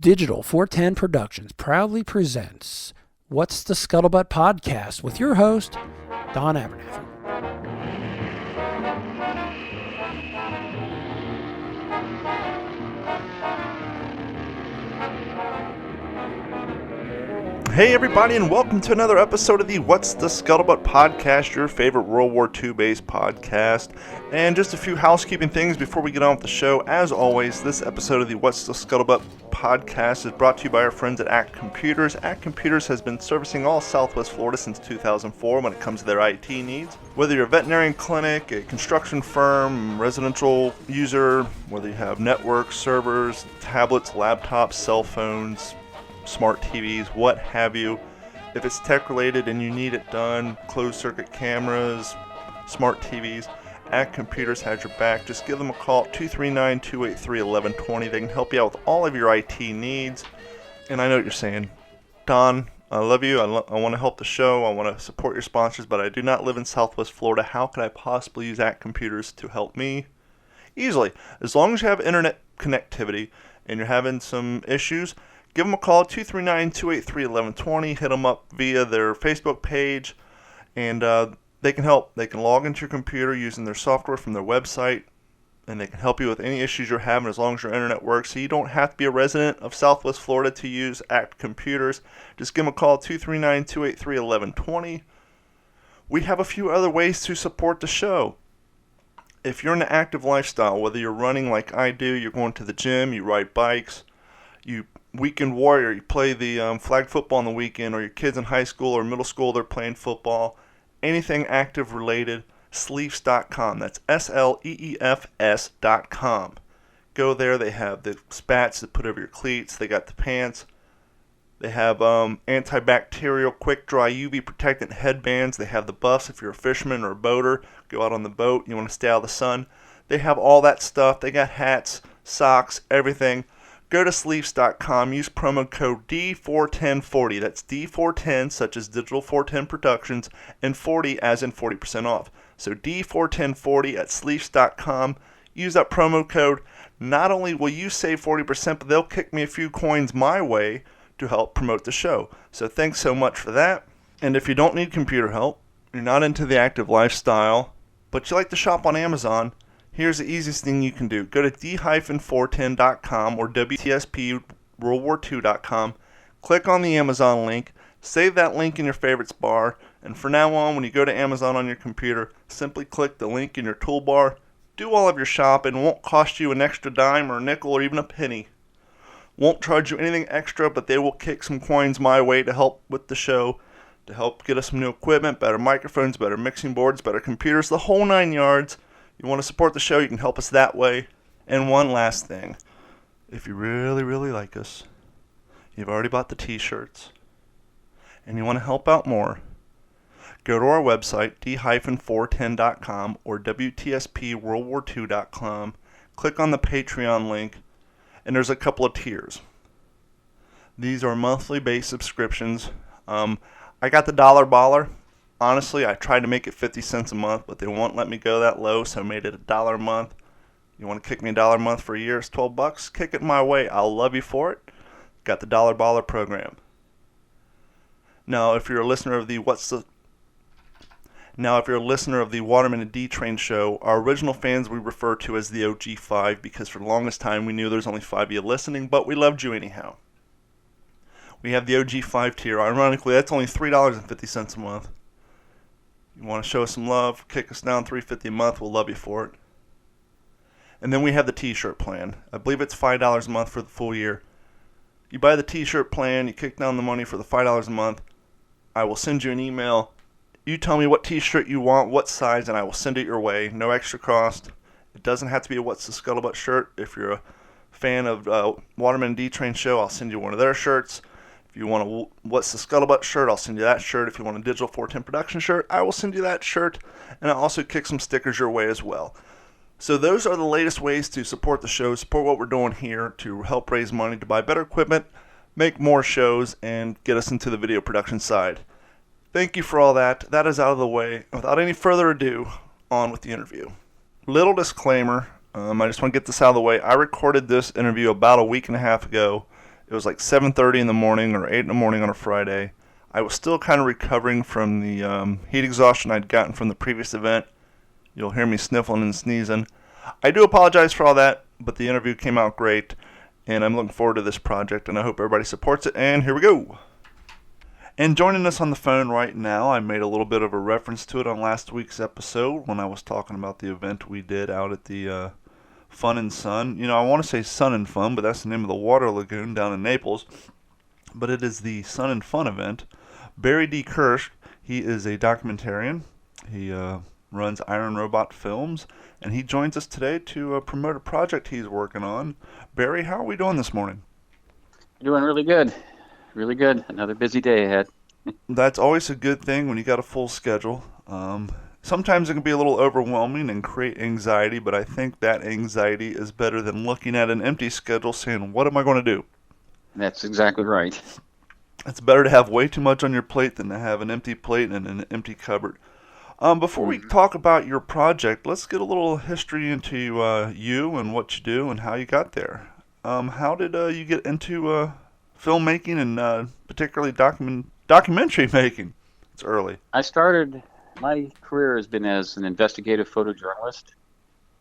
Digital 410 Productions proudly presents What's the Scuttlebutt Podcast with your host, Don Abernathy. Hey everybody, and welcome to another episode of the What's the Scuttlebutt Podcast, your favorite World War II based podcast. And just a few housekeeping things before we get on with the show. As always, this episode of the What's the Scuttlebutt Podcast is brought to you by our friends at ACT Computers. ACT Computers has been servicing all Southwest Florida since 2004 when it comes to their IT needs. Whether you're a veterinarian clinic, a construction firm, residential user, whether you have networks, servers, tablets, laptops, cell phones, smart TVs, what have you. If it's tech related and you need it done, closed circuit cameras, smart TVs, ACT Computers has your back. Just give them a call at 239-283-1120. They can help you out with all of your IT needs. And I know what you're saying, Don, I love you. I want to help the show. I want to support your sponsors, but I do not live in Southwest Florida. How could I possibly use ACT Computers to help me? Easily. As long as you have internet connectivity and you're having some issues, give them a call, 239-283-1120. Hit them up via their Facebook page, and they can help. They can log into your computer using their software from their website, and they can help you with any issues you're having as long as your internet works. So you don't have to be a resident of Southwest Florida to use ACT Computers. Just give them a call, 239-283-1120. We have a few other ways to support the show. If you're in an active lifestyle, whether you're running like I do, you're going to the gym, you ride bikes, you weekend warrior, you play the flag football on the weekend, or your kids in high school or middle school, they're playing football, anything active related, sleefs.com. That's SLEEFS.com. Go there. They have the spats to put over your cleats. They got the pants. They have antibacterial, quick dry, UV protectant headbands. They have the buffs if you're a fisherman or a boater. Go out on the boat, you want to stay out of the sun. They have all that stuff. They got hats, socks, everything. Go to sleeves.com, use promo code D41040. That's D410, such as Digital 410 Productions, and 40 as in 40% off. So D41040 at sleeves.com. Use that promo code. Not only will you save 40%, but they'll kick me a few coins my way to help promote the show. So thanks so much for that. And if you don't need computer help, you're not into the active lifestyle, but you like to shop on Amazon, here's the easiest thing you can do. Go to d-410.com or WTSP World War II.com. Click on the Amazon link. Save that link in your favorites bar. And from now on, when you go to Amazon on your computer, simply click the link in your toolbar. Do all of your shopping. It won't cost you an extra dime or a nickel or even a penny. Won't charge you anything extra, but they will kick some coins my way to help with the show, to help get us some new equipment, better microphones, better mixing boards, better computers, the whole 9 yards. You want to support the show, you can help us that way. And one last thing. If you really, really like us, you've already bought the t-shirts, and you want to help out more, go to our website, d-410.com or WTSPWorldWar2.com. Click on the Patreon link, and there's a couple of tiers. These are monthly-based subscriptions. I got the Dollar Baller. Honestly, I tried to make it 50 cents a month, but they won't let me go that low, so I made it $1 a month. You want to kick me $1 a month for a year? It's $12. Kick it my way. I'll love you for it. Got the Dollar Baller program. Now, if you're a listener of the Waterman and D-Train show, our original fans we refer to as the OG5 because for the longest time we knew there's only 5 of you listening, but we loved you anyhow. We have the OG5 tier. Ironically, that's only $3.50 a month. You want to show us some love, kick us down $3.50 a month, we'll love you for it. And then we have the t-shirt plan. I believe it's $5 a month for the full year. You buy the t-shirt plan, you kick down the money for the $5 a month. I will send you an email. You tell me what t-shirt you want, what size, and I will send it your way. No extra cost. It doesn't have to be a What's the Scuttlebutt shirt. If you're a fan of Waterman and D-Train show, I'll send you one of their shirts. If you want a What's the Scuttlebutt shirt, I'll send you that shirt. If you want a Digital 410 Production shirt, I will send you that shirt. And I'll also kick some stickers your way as well. So those are the latest ways to support the show, support what we're doing here to help raise money to buy better equipment, make more shows, and get us into the video production side. Thank you for all that. That is out of the way. Without any further ado, on with the interview. Little disclaimer. I just want to get this out of the way. I recorded this interview about a week and a half ago. It was like 7:30 in the morning or 8 in the morning on a Friday. I was still kind of recovering from the heat exhaustion I'd gotten from the previous event. You'll hear me sniffling and sneezing. I do apologize for all that, but the interview came out great, and I'm looking forward to this project, and I hope everybody supports it, and here we go. And joining us on the phone right now, I made a little bit of a reference to it on last week's episode when I was talking about the event we did out at the Fun and Sun. You know, I want to say Sun and Fun, but that's the name of the water lagoon down in Naples. But it is the Sun and Fun event. Barry D. Kirsch, he is a documentarian. He runs Iron Robot Films, and he joins us today to promote a project he's working on. Barry, how are we doing this morning? Doing really good. Really good. Another busy day ahead. That's always a good thing when you got a full schedule. Sometimes it can be a little overwhelming and create anxiety, but I think that anxiety is better than looking at an empty schedule saying, what am I going to do? That's exactly right. It's better to have way too much on your plate than to have an empty plate and an empty cupboard. Before we talk about your project, let's get a little history into you and what you do and how you got there. How did you get into filmmaking and particularly documentary making? It's early. My career has been as an investigative photojournalist.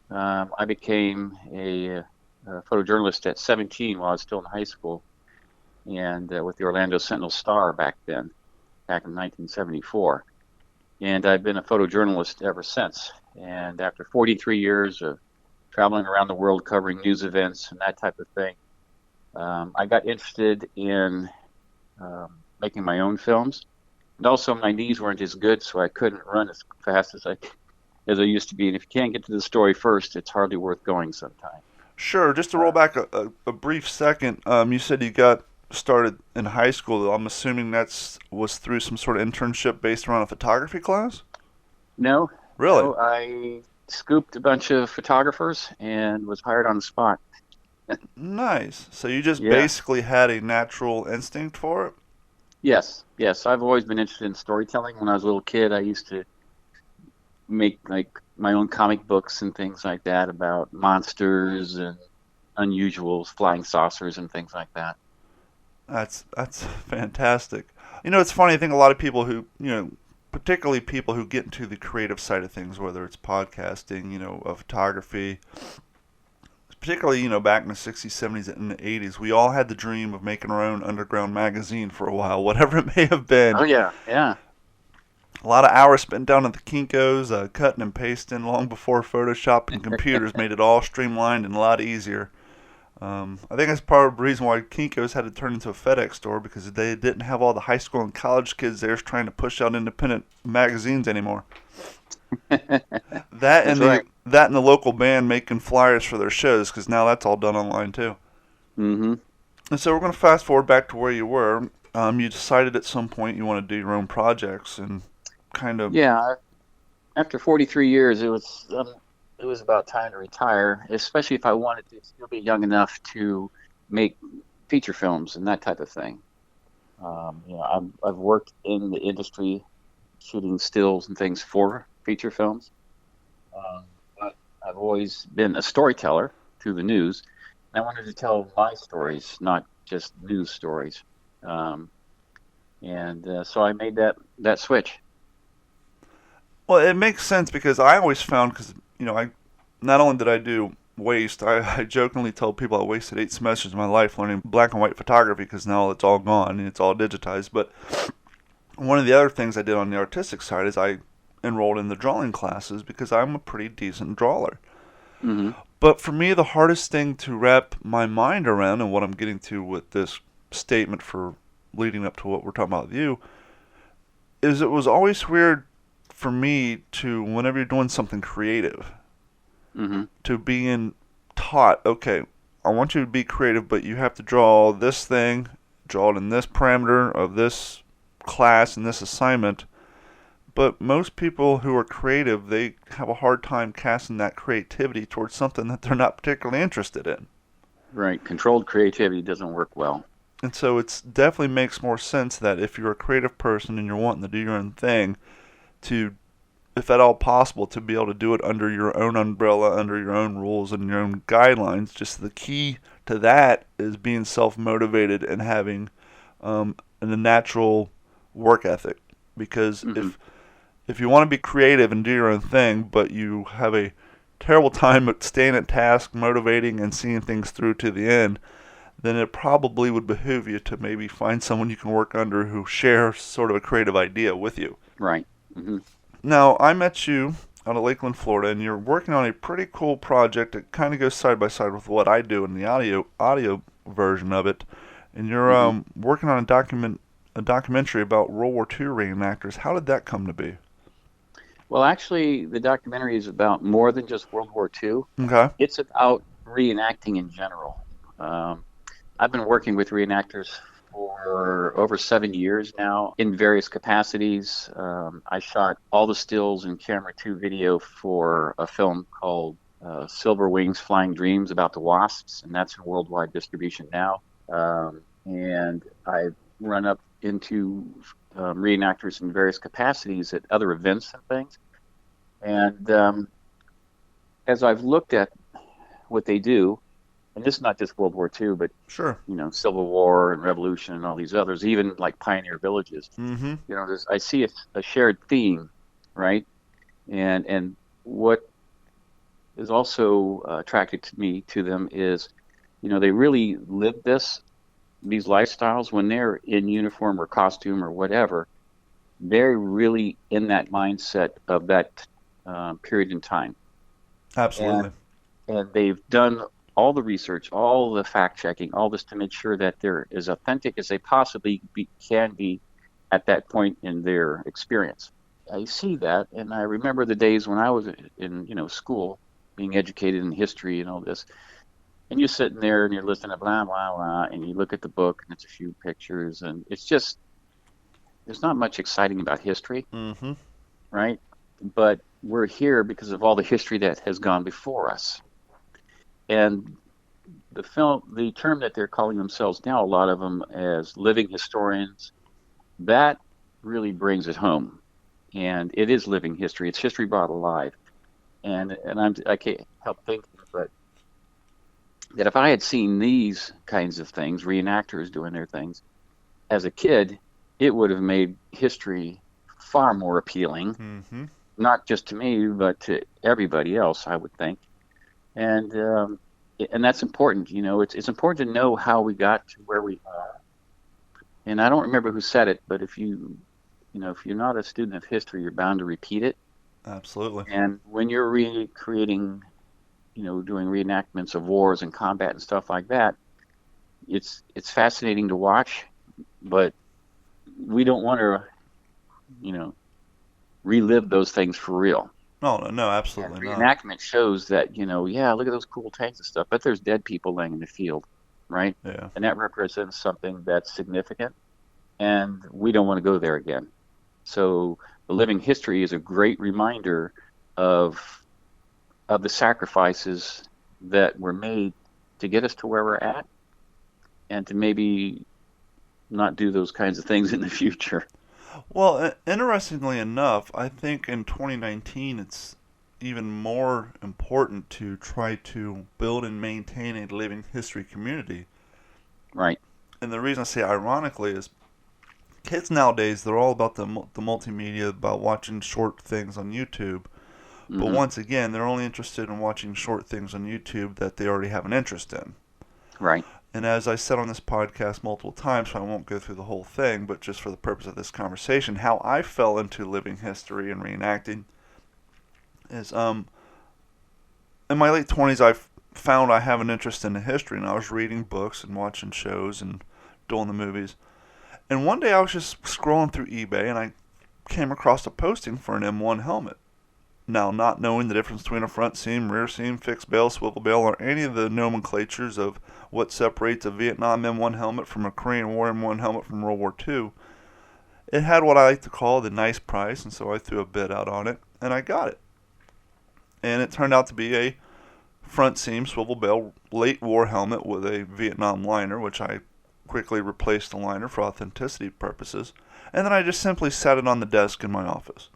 I became a photojournalist at 17 while I was still in high school, and with the Orlando Sentinel-Star back in 1974. And I've been a photojournalist ever since. And after 43 years of traveling around the world covering news events and that type of thing, I got interested in making my own films. And also my knees weren't as good, so I couldn't run as fast as I used to be. And if you can't get to the story first, it's hardly worth going sometime. Sure. Just to roll back a brief second, you said you got started in high school. I'm assuming was through some sort of internship based around a photography class? No. Really? No, I scooped a bunch of photographers and was hired on the spot. Nice. So you just basically had a natural instinct for it? Yes. I've always been interested in storytelling. When I was a little kid, I used to make like my own comic books and things like that about monsters and unusuals, flying saucers and things like that. That's fantastic. You know, it's funny. I think a lot of people who, particularly people who get into the creative side of things, whether it's podcasting, photography, particularly, back in the 60s, 70s, and the 80s, we all had the dream of making our own underground magazine for a while, whatever it may have been. Oh, yeah. A lot of hours spent down at the Kinko's, cutting and pasting long before Photoshop and computers made it all streamlined and a lot easier. I think that's part of the reason why Kinko's had to turn into a FedEx store, because they didn't have all the high school and college kids there trying to push out independent magazines anymore. That and the local band making flyers for their shows, because now that's all done online too. Mm-hmm. And so we're going to fast forward back to where you were. You decided at some point you want to do your own projects and kind of... Yeah. After 43 years, it was about time to retire, especially if I wanted to still be young enough to make feature films and that type of thing. I've worked in the industry shooting stills and things for feature films, but I've always been a storyteller through the news. I wanted to tell my stories, not just news stories. So I made that switch. Well, it makes sense, because I always found, I not only did I do waste, I jokingly told people I wasted 8 semesters of my life learning black and white photography, because now it's all gone and it's all digitized. But one of the other things I did on the artistic side is I enrolled in the drawing classes, because I'm a pretty decent drawer. Mm-hmm. But for me, the hardest thing to wrap my mind around, and what I'm getting to with this statement for leading up to what we're talking about with you, is it was always weird for me to, whenever you're doing something creative, mm-hmm. to being taught, okay, I want you to be creative, but you have to draw this thing, draw it in this parameter of this class and this assignment. But most people who are creative, they have a hard time casting that creativity towards something that they're not particularly interested in. Right. Controlled creativity doesn't work well. And so it definitely makes more sense that if you're a creative person and you're wanting to do your own thing, to, if at all possible, to be able to do it under your own umbrella, under your own rules and your own guidelines. Just the key to that is being self-motivated and having a natural work ethic. Because if you want to be creative and do your own thing, but you have a terrible time at staying at task, motivating, and seeing things through to the end, then it probably would behoove you to maybe find someone you can work under who shares sort of a creative idea with you. Right. Mm-hmm. Now, I met you out of Lakeland, Florida, and you're working on a pretty cool project that kind of goes side by side with what I do in the audio version of it. And you're working on a documentary about World War II reenactors. How did that come to be? Well, actually, the documentary is about more than just World War II. Okay. It's about reenacting in general. I've been working with reenactors for over 7 years now in various capacities. I shot all the stills and camera 2 video for a film called Silver Wings Flying Dreams about the Wasps, and that's in worldwide distribution now. And I've run up into reenactors in various capacities at other events and things. And as I've looked at what they do, and this is not just World War II, but Sure. Civil War and Revolution and all these others, even like pioneer villages. Mm-hmm. I see a shared theme, right? And what is also attracted to me to them is, they really live these lifestyles when they're in uniform or costume or whatever. They're really in that mindset of that period in time. Absolutely. And they've done all the research, all the fact checking, all this to make sure that they're as authentic as they possibly can be at that point in their experience. I see that, and I remember the days when I was in school, being educated in history and all this. And you're sitting there and you're listening to blah, blah, blah, and you look at the book and it's a few pictures, and it's just, there's not much exciting about history, right? But we're here because of all the history that has gone before us. And the term that they're calling themselves now, a lot of them as living historians, that really brings it home. And it is living history. It's history brought alive. And I can't help thinking, but that if I had seen these kinds of things, reenactors doing their things, as a kid, it would have made history far more appealing, not just to me, but to everybody else, I would think. And that's important. It's important to know how we got to where we are. And I don't remember who said it, but if you're not a student of history, you're bound to repeat it. Absolutely. And when you're recreating, doing reenactments of wars and combat and stuff like that, it's fascinating to watch, but we don't want to, relive those things for real. No, absolutely not. Reenactment shows that, look at those cool tanks and stuff, but there's dead people laying in the field, right? Yeah. And that represents something that's significant, and we don't want to go there again. So the living history is a great reminder of the sacrifices that were made to get us to where we're at, and to maybe not do those kinds of things in the future. Well, interestingly enough, I think in 2019 it's even more important to try to build and maintain a living history community. Right. And the reason I say ironically is kids nowadays, they're all about the multimedia, about watching short things on YouTube. But once again, they're only interested in watching short things on YouTube that they already have an interest in. Right. And as I said on this podcast multiple times, so I won't go through the whole thing, but just for the purpose of this conversation, how I fell into living history and reenacting is, in my late 20s, I found I have an interest in the history, and I was reading books and watching shows and doing the movies. And one day I was just scrolling through eBay, and I came across a posting for an M1 helmet. Now, not knowing the difference between a front seam, rear seam, fixed bale, swivel bale, or any of the nomenclatures of what separates a Vietnam M1 helmet from a Korean War M1 helmet from World War II, it had what I like to call the nice price, and so I threw a bid out on it, and I got it. And it turned out to be a front seam, swivel bale, late war helmet with a Vietnam liner, which I quickly replaced the liner for authenticity purposes, and then I just simply set it on the desk in my office.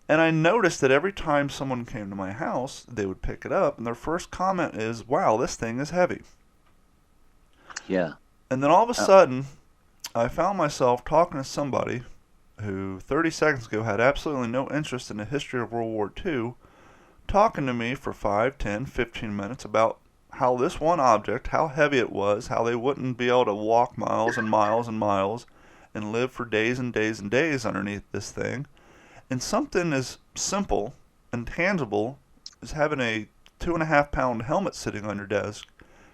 And I noticed that every time someone came to my house, they would pick it up, and their first comment is, "Wow, this thing is heavy." Yeah. And then all of a Oh, sudden, I found myself talking to somebody who 30 seconds ago had absolutely no interest in the history of World War II, talking to me for 5, 10, 15 minutes about how this one object, how heavy it was, how they wouldn't be able to walk miles and miles and miles and live for days and days and days underneath this thing. And something as simple and tangible as having a 2.5 pound helmet sitting on your desk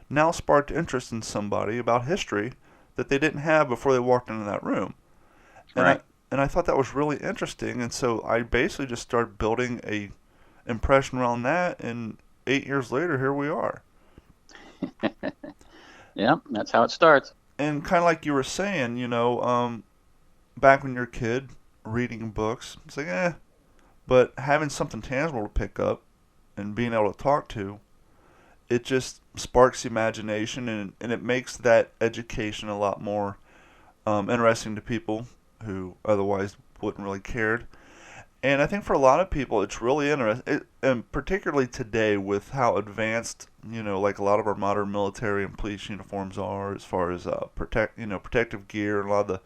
now sparked interest in somebody about history that they didn't have before they walked into that room. And I right. and I thought that was really interesting, and so I basically just started building a impression around that, and 8 years later, here we are. Yeah, that's how it starts. And kind of like you were saying, back when you're a kid, reading books, it's like, but having something tangible to pick up and being able to talk to, it just sparks the imagination, and it makes that education a lot more interesting to people who otherwise wouldn't really cared. And I think for a lot of people, it's really interesting, and particularly today with how advanced, like a lot of our modern military and police uniforms are, as far as protective gear, and a lot of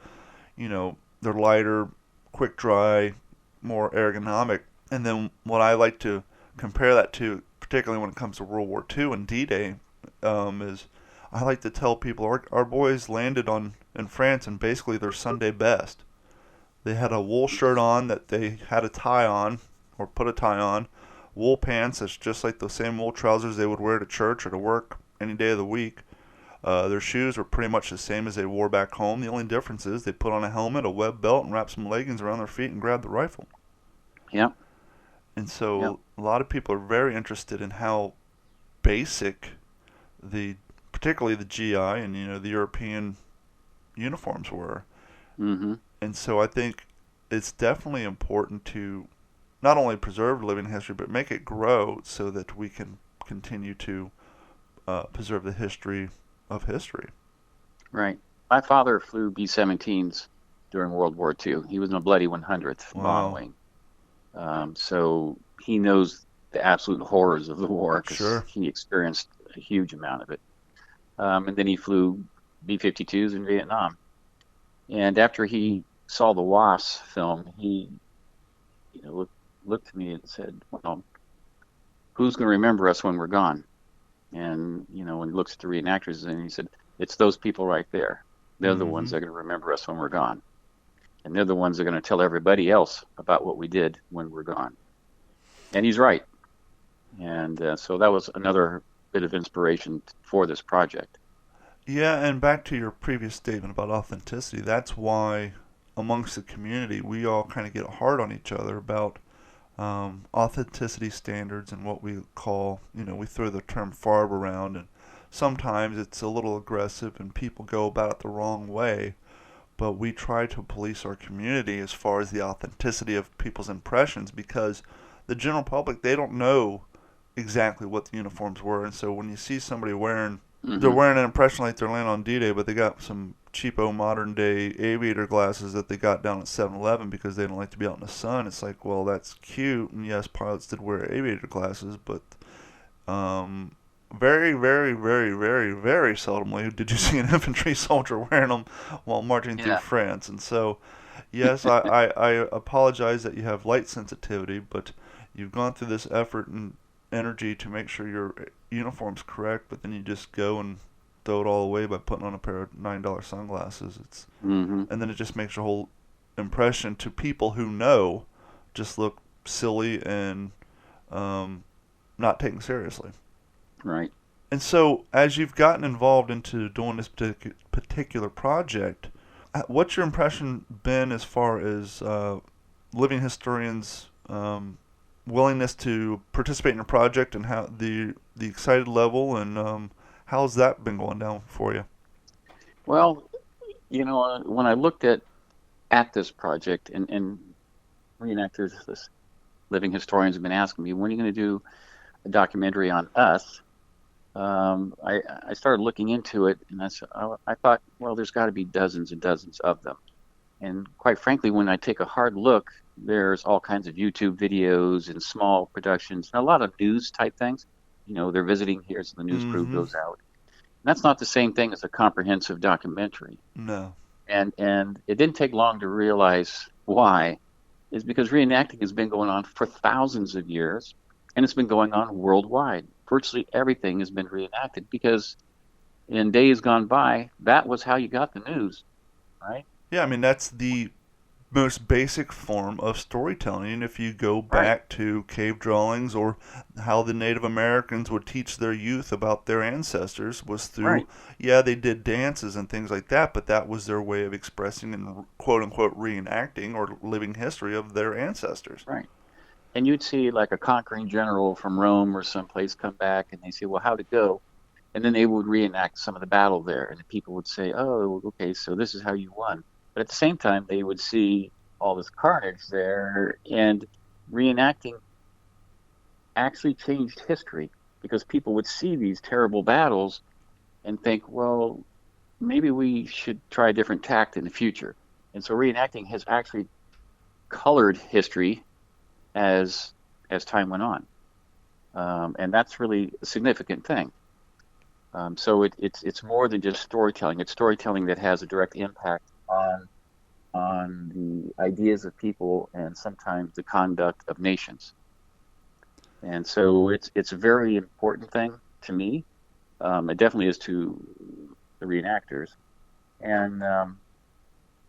the, they're lighter, quick dry, more ergonomic. And then what I like to compare that to, particularly when it comes to World War II and D-Day, is I like to tell people our boys landed in France in basically their Sunday best. They had a wool shirt on that they had a tie on, or put a tie on, wool pants that's just like the same wool trousers they would wear to church or to work any day of the week. Their shoes were pretty much the same as they wore back home. The only difference is they put on a helmet, a web belt, and wrapped some leggings around their feet and grabbed the rifle. Yeah, And yeah. so a lot of people are very interested in how basic particularly the GI and the European uniforms were. Mm-hmm. And so I think it's definitely important to not only preserve living history, but make it grow so that we can continue to preserve the history of history. Right. My father flew B-17s during World War II. He was in a bloody 100th bomb Wow. wing. So he knows the absolute horrors of the war because Sure. he experienced a huge amount of it. And then he flew B-52s in Vietnam. And after he saw the WAS film, he looked at me and said, "Well, who's going to remember us when we're gone?" And when he looks at the reenactors, and he said, "It's those people right there. They're the Hmm. ones that are going to remember us when we're gone, and they're the ones that are going to tell everybody else about what we did when we're gone." And he's right. And so that was another bit of inspiration for this project. Yeah, and back to your previous statement about authenticity, that's why amongst the community we all kind of get hard on each other about authenticity standards and what we call, we throw the term FARB around, and sometimes it's a little aggressive and people go about it the wrong way, but we try to police our community as far as the authenticity of people's impressions because the general public, they don't know exactly what the uniforms were, and so when you see somebody they're Hmm. wearing an impression like they're landing on D-Day, but they got some cheapo modern day aviator glasses that they got down at 7-Eleven because they don't like to be out in the sun. It's like, well, that's cute, and yes, pilots did wear aviator glasses, but very, very, very, very, very seldomly did you see an infantry soldier wearing them while marching through Yeah. France. And so, yes, I apologize that you have light sensitivity, but you've gone through this effort and energy to make sure your uniform's correct, but then you just go and throw it all away by putting on a pair of $9 sunglasses. Hmm. And then it just makes your whole impression to people who know just look silly and not taken seriously. Right. And so, as you've gotten involved into doing this particular project, what's your impression been as far as living historians' willingness to participate in a project, and how the excited level, and how's that been going down for you? Well, when I looked at this project, and reenactors, this living historians have been asking me, when are you going to do a documentary on us? I started looking into it, and I thought, well, there's got to be dozens and dozens of them. And quite frankly, when I take a hard look, there's all kinds of YouTube videos and small productions and a lot of news type things. They're visiting here, so the news crew Mm-hmm. goes out. And that's not the same thing as a comprehensive documentary. No. And it didn't take long to realize why. Is because reenacting has been going on for thousands of years, and it's been going on worldwide. Virtually everything has been reenacted because in days gone by, that was how you got the news, right? Yeah, I mean, that's the most basic form of storytelling. And if you go Right, back to cave dwellings or how the Native Americans would teach their youth about their ancestors was through, right, yeah, they did dances and things like that, but that was their way of expressing and quote unquote reenacting or living history of their ancestors. right. And you'd see like a conquering general from Rome or someplace come back, and they say, "Well, how'd it go?" And then they would reenact some of the battle there, and the people would say, "Oh, okay, so this is how you won." But at the same time, they would see all this carnage there, and reenacting actually changed history because people would see these terrible battles and think, well, maybe we should try a different tact in the future. And so reenacting has actually colored history as time went on, and that's really a significant thing. So it's more than just storytelling. It's storytelling that has a direct impact on the ideas of people and sometimes the conduct of nations. And so it's a very important thing to me. It definitely is to the reenactors, and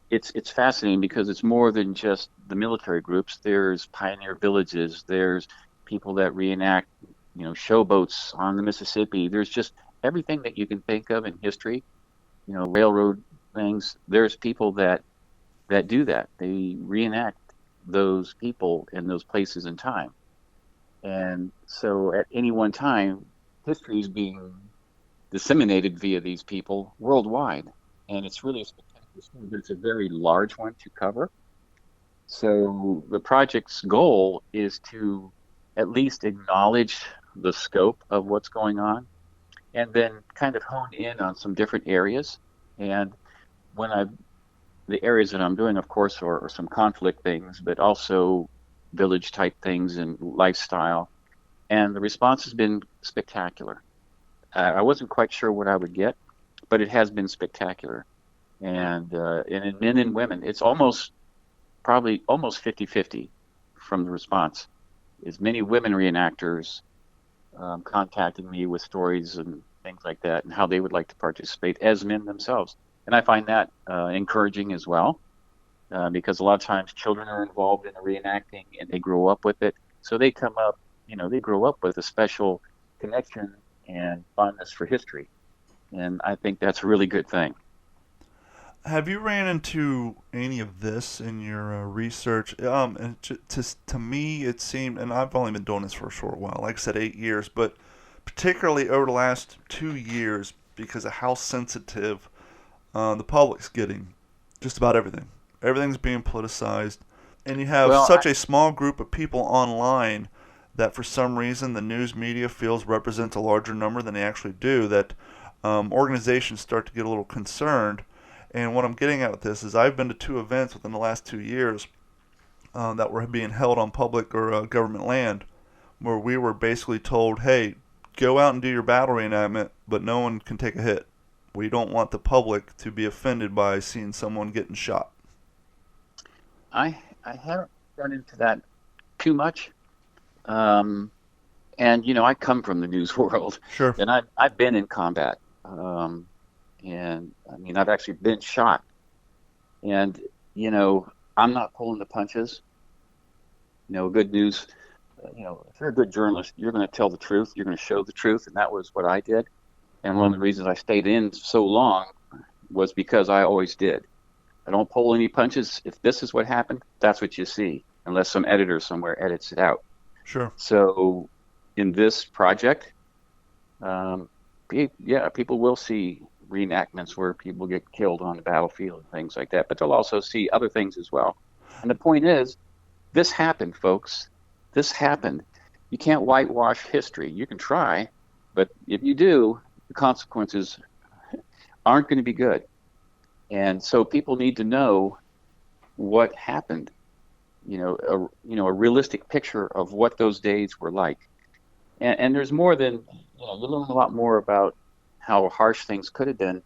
it's fascinating because it's more than just the military groups. There's pioneer villages. There's people that reenact, showboats on the Mississippi. There's just everything that you can think of in history. Railroad things. There's people that do that. They reenact those people in those places in time. And so at any one time, history is being disseminated via these people worldwide. And it's really a spectacular story, but it's a very large one to cover. So the project's goal is to at least acknowledge the scope of what's going on and then kind of hone in on some different areas. And when the areas that I'm doing, of course, are some conflict things, but also village type things and lifestyle. And the response has been spectacular. I wasn't quite sure what I would get, but it has been spectacular. And in men and women, it's probably almost 50-50 from the response. As many women reenactors contacting me with stories and things like that and how they would like to participate as men themselves. And I find that encouraging as well because a lot of times children are involved in the reenacting and they grow up with it. So they come up, they grow up with a special connection and fondness for history. And I think that's a really good thing. Have you ran into any of this in your research? And to me, it seemed, and I've only been doing this for a short while, like I said, 8 years, but particularly over the last 2 years, because of how sensitive the public's getting, just about everything. Everything's being politicized, and you have Well, such a small group of people online that for some reason the news media feels represents a larger number than they actually do, that organizations start to get a little concerned. And what I'm getting at with this is I've been to 2 events within the last 2 years that were being held on public or government land where we were basically told, hey, go out and do your battle reenactment, but no one can take a hit. We don't want the public to be offended by seeing someone getting shot. I haven't run into that too much. And I come from the news world, Sure. and I've been in combat. And I mean, I've actually been shot. And, I'm not pulling the punches. Good news, if you're a good journalist, you're going to tell the truth. You're going to show the truth. And that was what I did. And one of the reasons I stayed in so long was because I always did. I don't pull any punches. If this is what happened, that's what you see, unless some editor somewhere edits it out. Sure. So in this project, people will see reenactments where people get killed on the battlefield and things like that, but they'll also see other things as well. And the point is, this happened, folks. This happened. You can't whitewash history. You can try, but if you do, the consequences aren't going to be good. And so people need to know what happened. A realistic picture of what those days were like. And there's more than, you learn a lot more about how harsh things could have been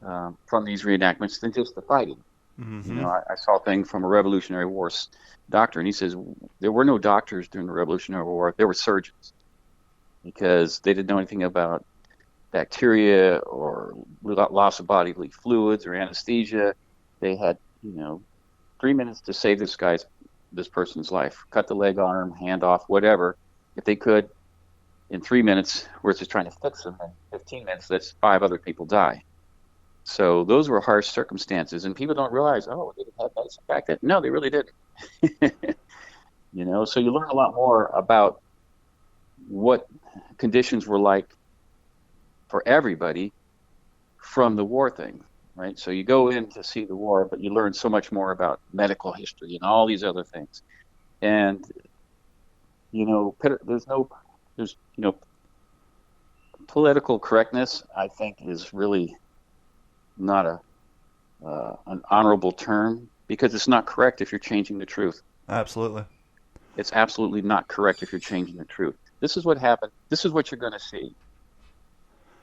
from these reenactments than just the fighting. Mm-hmm. I saw a thing from a Revolutionary War doctor, and he says there were no doctors during the Revolutionary War. There were surgeons because they didn't know anything about bacteria or loss of bodily fluids or anesthesia. They had, 3 minutes to save this person's life. Cut the leg, arm, hand off, whatever. If they could, in 3 minutes, versus trying to fix them in 15 minutes, that's 5 other people die. So those were harsh circumstances, and people don't realize, oh, they had that back then. No, they really didn't. So you learn a lot more about what conditions were like for everybody from the war thing, right? So you go in to see the war, but you learn so much more about medical history and all these other things. And, there's political correctness, I think, is really not an honorable term, because it's not correct if you're changing the truth. Absolutely. It's absolutely not correct if you're changing the truth. This is what happened. This is what you're going to see,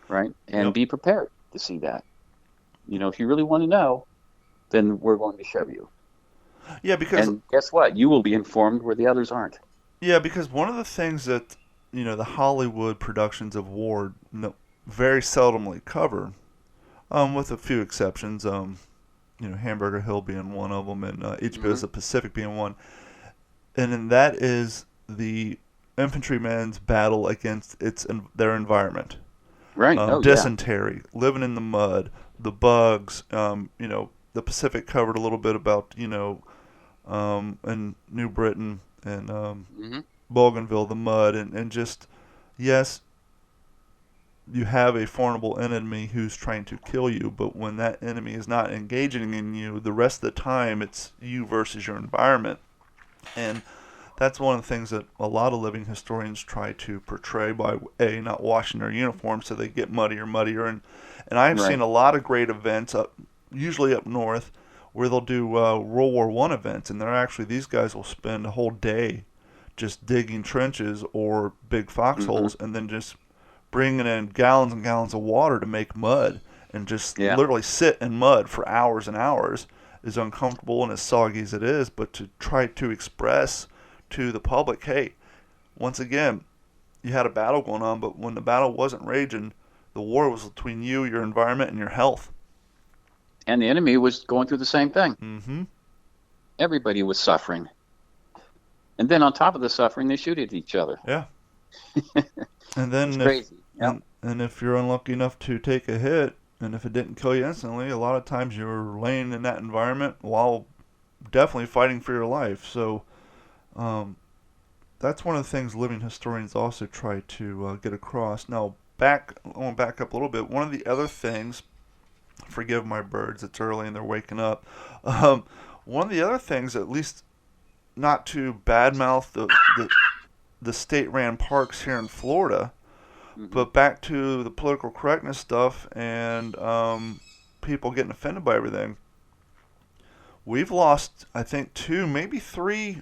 right? And be prepared to see that. If you really want to know, then we're going to show you. Yeah, because... And guess what? You will be informed where the others aren't. Yeah, because one of the things that, the Hollywood productions of war very seldomly cover, with a few exceptions, Hamburger Hill being one of them, and HBO's The Pacific being one. And then that is the infantryman's battle against their environment. Right. Dysentery, living in the mud, the bugs. The Pacific covered a little bit about, in New Britain and Bougainville, the mud, and just, yes, you have a formidable enemy who's trying to kill you, but when that enemy is not engaging in you, the rest of the time it's you versus your environment. And that's one of the things that a lot of living historians try to portray by, not washing their uniforms so they get muddier. And I've seen a lot of great events, usually up north, where they'll do World War I events, and these guys will spend a whole day just digging trenches or big foxholes, and then just bringing in gallons and gallons of water to make mud, and just literally sit in mud for hours and hours, as uncomfortable and as soggy as it is, but to try to express to the public, hey, once again, you had a battle going on, but when the battle wasn't raging, the war was between you, your environment, and your health. And the enemy was going through the same thing. Mm-hmm. Everybody was suffering. And then on top of the suffering, they shoot at each other. Yeah. And then it's crazy. And if you're unlucky enough to take a hit, and if it didn't kill you instantly, a lot of times you're laying in that environment while definitely fighting for your life. So that's one of the things living historians also try to get across. Now, I want to back up a little bit. One of the other things, forgive my birds, it's early and they're waking up. One of the other things, at least not to badmouth the state-ran parks here in Florida, but back to the political correctness stuff and people getting offended by everything. We've lost, I think, 2, maybe 3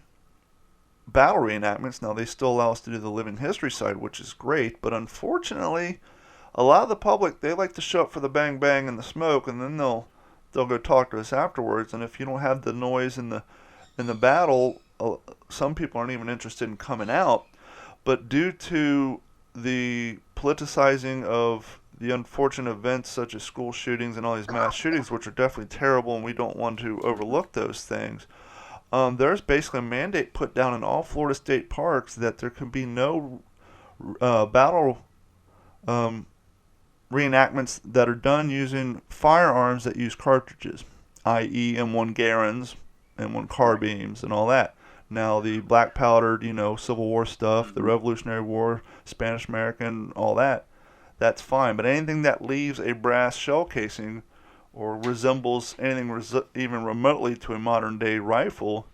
battle reenactments. Now, they still allow us to do the living history side, which is great, but unfortunately, a lot of the public, they like to show up for the bang bang and the smoke, and then they'll go talk to us afterwards. And if you don't have the noise in the battle, some people aren't even interested in coming out. But due to the politicizing of the unfortunate events such as school shootings and all these mass shootings, which are definitely terrible, and we don't want to overlook those things, there's basically a mandate put down in all Florida state parks that there can be no battle reenactments that are done using firearms that use cartridges, i.e. M1 Garens, M1 carbines, and all that. Now, the black powdered, Civil War stuff, the Revolutionary War, Spanish American, all that, that's fine. But anything that leaves a brass shell casing or resembles anything even remotely to a modern day rifle,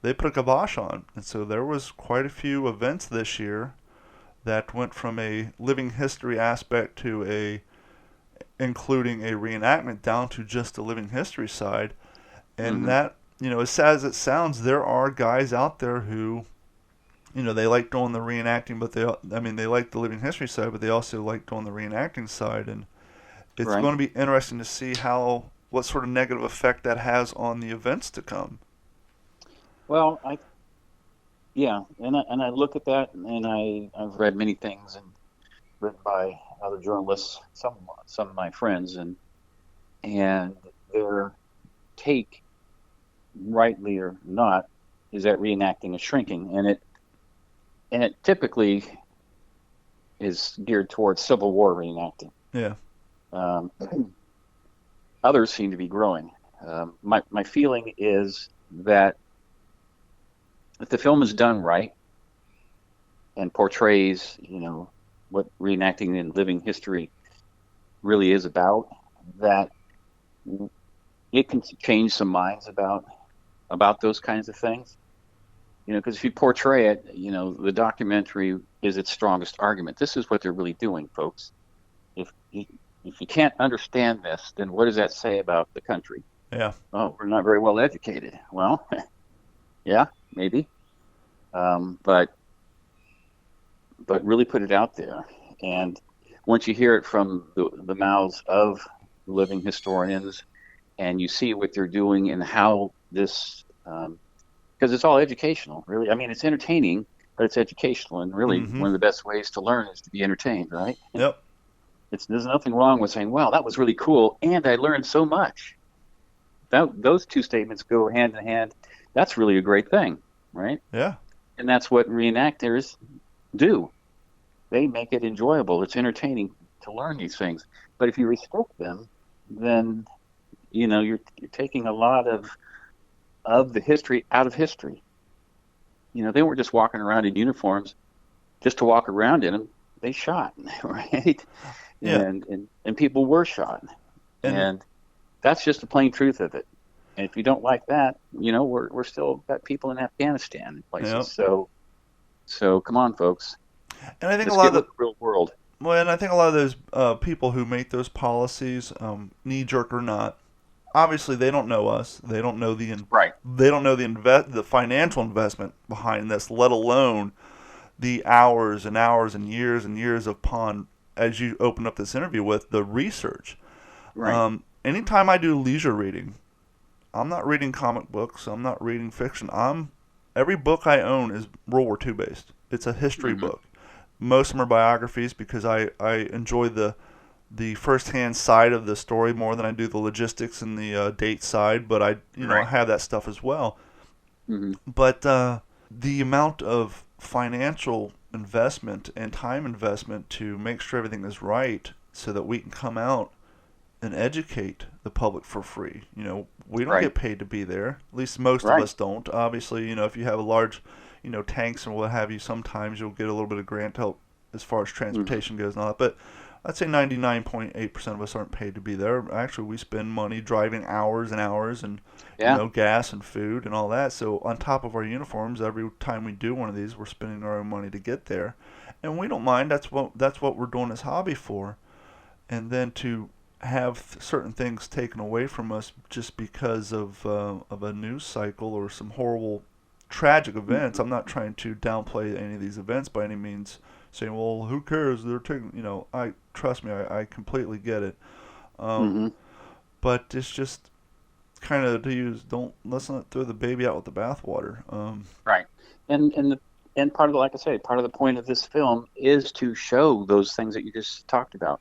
they put a kibosh on. And so there was quite a few events this year that went from a living history aspect to including a reenactment down to just the living history side. And that as sad as it sounds, there are guys out there who, they like doing the reenacting, but they like the living history side, but they also like doing the reenacting side, and it's Right. going to be interesting to see what sort of negative effect that has on the events to come. Well, and I look at that, and I've read many things and written by other journalists, some of my friends, and their take, rightly or not, is that reenacting is shrinking, and it typically is geared towards Civil War reenacting. Yeah. Others seem to be growing. My feeling is that if the film is done right and portrays, what reenacting in living history really is about, that it can change some minds about those kinds of things. Because if you portray it, the documentary is its strongest argument. This is what they're really doing, folks. If you can't understand this, then what does that say about the country? Yeah. Oh, we're not very well educated. Well, yeah, maybe. But really put it out there. And once you hear it from the mouths of living historians, and you see what they're doing and how this, because it's all educational, really. I mean, it's entertaining, but it's educational. And really, one of the best ways to learn is to be entertained, right? Yep. There's nothing wrong with saying, wow, that was really cool, and I learned so much. Those two statements go hand in hand. That's really a great thing, right? Yeah. And that's what reenactors do. They make it enjoyable. It's entertaining to learn these things. But if you restrict them, then you're taking a lot of the history out of history. They weren't just walking around in uniforms just to walk around in them. They shot, right? Yeah. And people were shot. And that's just the plain truth of it. And if you don't like that, we're still got people in Afghanistan and places. Yep. So come on, folks. And I think Let's a lot get of with the real world. Well, and I think a lot of those people who make those policies, knee jerk or not, obviously they don't know us. They don't know Right. They don't know the financial investment behind this, let alone the hours and hours and years upon, as you open up this interview with, the research. Right. Anytime I do leisure reading, I'm not reading comic books. I'm not reading fiction. Every book I own is World War II based. It's a history book. Most of them are biographies because I enjoy the first-hand side of the story more than I do the logistics and the date side. But I have that stuff as well. Mm-hmm. But the amount of financial investment and time investment to make sure everything is right so that we can come out and educate the public for free. We don't get paid to be there. At least most of us don't. Obviously, if you have a large, tanks and what have you, sometimes you'll get a little bit of grant help as far as transportation goes and all that. But I'd say 99.8% of us aren't paid to be there. Actually, we spend money driving hours and hours and gas and food and all that. So on top of our uniforms, every time we do one of these, we're spending our own money to get there, and we don't mind. That's what we're doing this hobby for. And then to have certain things taken away from us just because of a news cycle or some horrible, tragic events. I'm not trying to downplay any of these events by any means, saying, well, who cares? They're taking, trust me, I completely get it. But it's just kind of let's not throw the baby out with the bathwater. Right. And part of like I say, part of the point of this film is to show those things that you just talked about.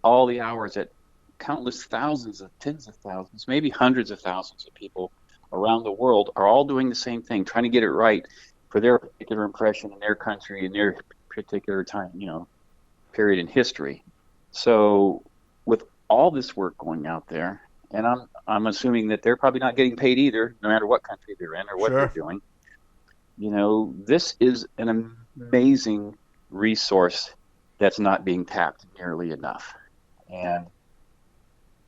All the hours that countless thousands of tens of thousands, maybe hundreds of thousands of people around the world are all doing the same thing, trying to get it right for their particular impression in their country in their particular time, period in history. So with all this work going out there, and I'm assuming that they're probably not getting paid either, no matter what country they're in or what they're doing. This is an amazing resource that's not being tapped nearly enough. And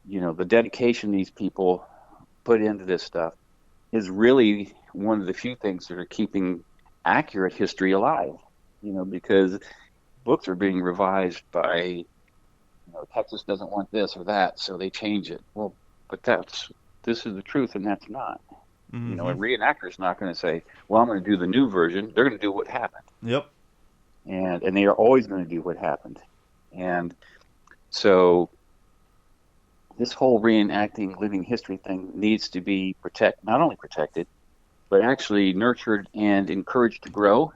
the dedication these people put into this stuff is really one of the few things that are keeping accurate history alive, because books are being revised by, Texas doesn't want this or that, so they change it. Well, but this is the truth, and that's not. You know, a reenactor is not going to say, well, I'm going to do the new version. They're going to do what happened. Yep. And they are always going to do what happened. And so this whole reenacting living history thing needs to be not only protected, but actually nurtured and encouraged to grow.